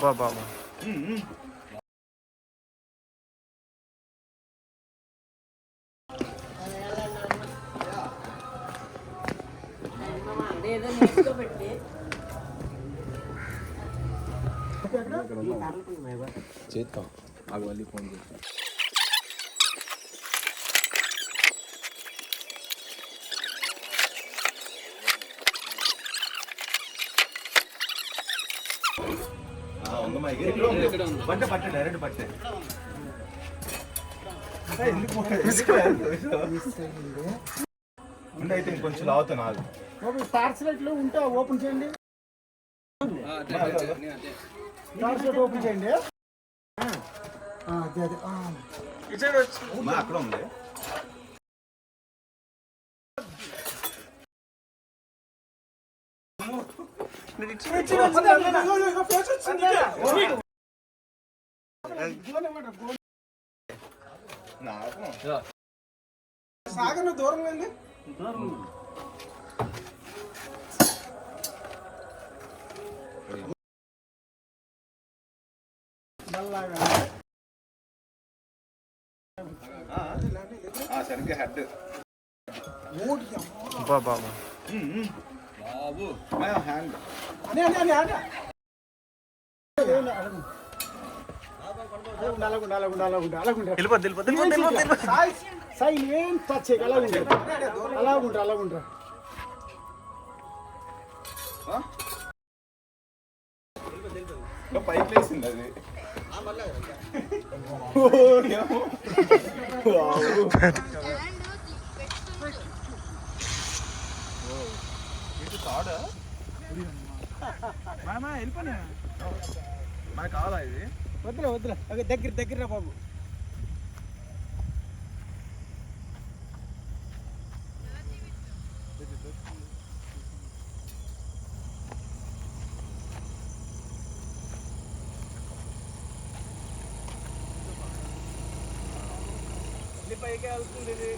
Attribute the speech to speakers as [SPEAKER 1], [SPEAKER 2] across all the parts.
[SPEAKER 1] బాబా చేద్దాం ఆగు మళ్ళీ ఫోన్ చేస్తాం. పట్టే పట్టే డైరెక్ట్ పట్టే అయితే ఇంకొంచెం లావుతా నాకు
[SPEAKER 2] టార్చ్ లైట్లు ఉంటే ఓపెన్ చేయండి. టార్చ్ లైట్ ఓపెన్ చేయండి.
[SPEAKER 1] అక్కడ ఉంది.
[SPEAKER 2] సాగర్ దూరం అండి.
[SPEAKER 1] సరిగ్గా హెడ్ హ్యాండ్
[SPEAKER 2] సాయి ఏం టచ్ చేయక అలాగుంటా
[SPEAKER 1] పైకి లేసింది అది. మనకు కావాలా ఇది?
[SPEAKER 2] వద్దులే దగ్గర బాబు.
[SPEAKER 1] పైకి వెళ్తుంది ఇది.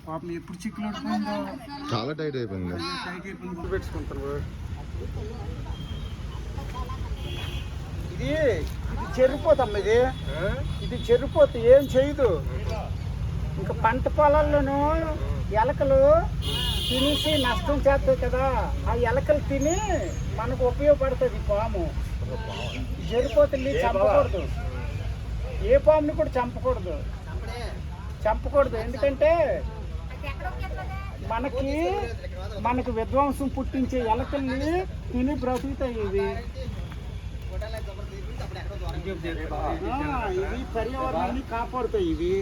[SPEAKER 2] పాపం ఎప్పుడు చిక్కులు
[SPEAKER 3] చాలా టైట్ అయిపోయింది.
[SPEAKER 2] పెట్టుకుంటారు. ఇది చెరిపోతమ్మ, ఇది చెరిపోతే ఏం చేయదు. ఇంకా పంట పొలాల్లోనూ ఎలకలు తినేసి నష్టం చేస్తాయి కదా, ఆ ఎలకలు తిని మనకు ఉపయోగపడుతుంది పాము. చెరిపోతుంది, చంపకూడదు. ఏ పాముని కూడా చంపకూడదు. ఎందుకంటే మనకు విధ్వంసం పుట్టించే ఎలకల్ని తిని బ్రతుకుతాయి. ఇవి పర్యావరణాన్ని కాపాడుతాయి. ఇవి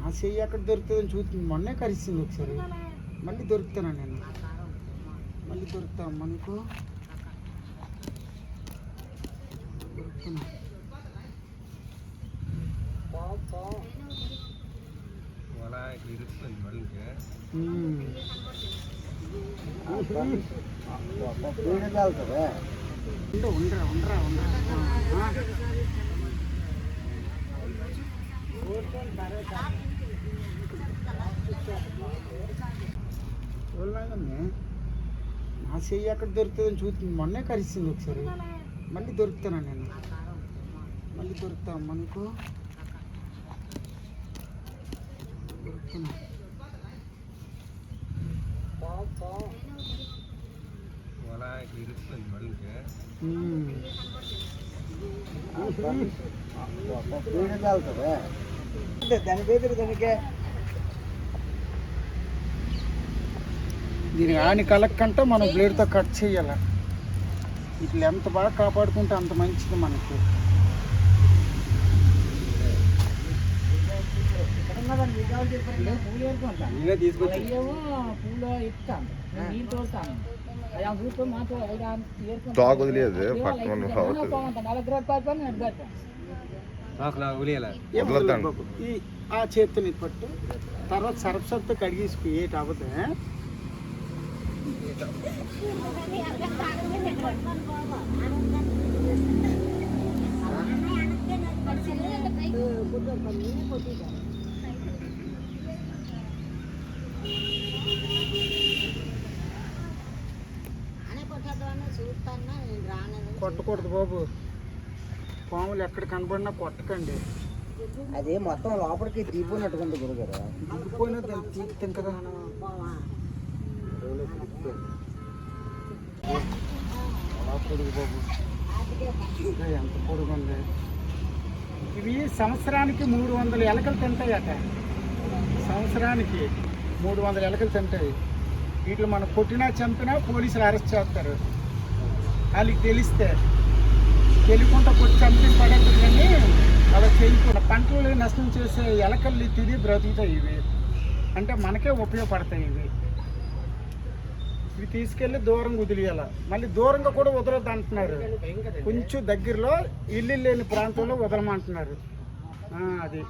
[SPEAKER 2] నా చెయ్యి ఎక్కడ దొరుకుతుందని చూస్తుంది. మొన్నే కరిచింది ఒకసారి. మళ్ళీ దొరుకుతాను నేను. మళ్ళీ దొరుకుతామ్మా నీకు. దొరుకుతున్నా. నా చెయ్యి ఎక్కడ దొరుకుతుందని చూస్తుంది. మొన్నే కరిచింది ఒకసారి. మళ్ళీ దొరుకుతాను నేను. మళ్ళీ దొరుకుతా అమ్మ నీకు. దొరుకుతున్నా. దీని ఆని కలక్కంటే మనం బ్లేడ్తో కట్ చేయాలి. ఇట్లా ఎంత బాగా కాపాడుకుంటే అంత మంచిది మనకి.
[SPEAKER 3] స్టాక్ వదిలేదు పక్కన
[SPEAKER 2] ఆ చేతిని పట్టు. తర్వాత సరఫ్సతో కడిగేసుకు ఏటి అవ్వదు. కొట్టకూడదు బాబు. పాములు ఎక్కడ కనబడినా కొట్టకండి.
[SPEAKER 4] అదే మొత్తం లోపలికి దిగిపోయినట్టుకుంది గురుగారు.
[SPEAKER 2] దిగిపోయినా దాన్ని తీస్తాం కదా. పొడుగు బాబు, ఎంత పొడుగు ఉంది. ఇవి సంవత్సరానికి 300 ఎలకలు తింటాయట. సంవత్సరానికి 300 ఎలకలు తింటాయి. వీటిలో మనం కొట్టినా చంపినా పోలీసులు అరెస్ట్ చేస్తారు. వాళ్ళకి తెలియకుండా కొట్టి చంపి పడేది. కానీ అలా చేయకుండా పంటలు నష్టం చేసే ఎలకల్ని తిరిగి బ్రతుకుతాయి. ఇవి అంటే మనకే ఉపయోగపడతాయి. ఇవి తీసుకెళ్ళి దూరంగా వదిలేయాల. మళ్ళీ దూరంగా కూడా వదలొద్దు అంటున్నారు. కొంచెం దగ్గరలో ఇల్లు లేని ప్రాంతంలో వదలమంటున్నారు. అది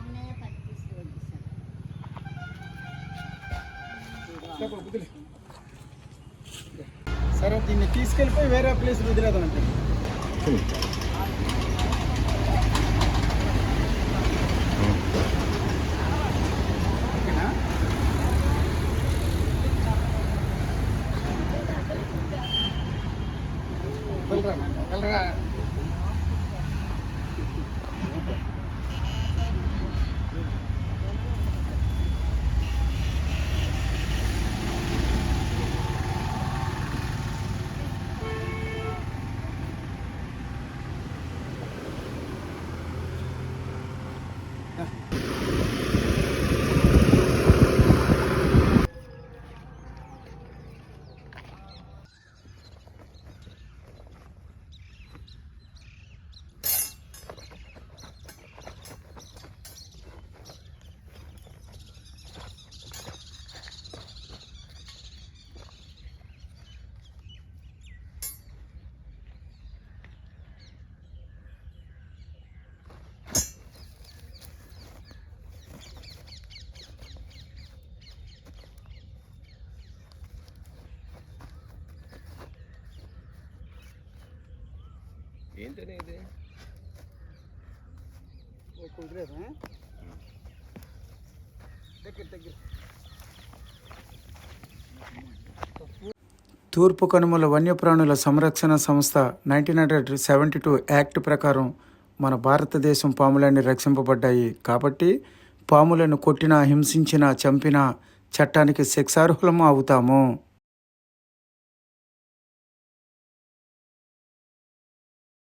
[SPEAKER 2] సరే, దీన్ని తీసుకెళ్ళిపోయి వేరే ప్లేస్ వదిలేదామంటే. ఓకేనా? వెళ్ళరా.
[SPEAKER 1] ఏంటనే ఇది
[SPEAKER 2] కుదిరేదా? దగ్గర తూర్పు కనుమల వన్యప్రాణుల సంరక్షణ సంస్థ 1972 యాక్ట్ ప్రకారం మన భారతదేశం పాములన్నీ రక్షింపబడ్డాయి. కాబట్టి పాములను కొట్టినా, హింసించినా, చంపినా చట్టానికి శిక్షార్హులము అవుతాము.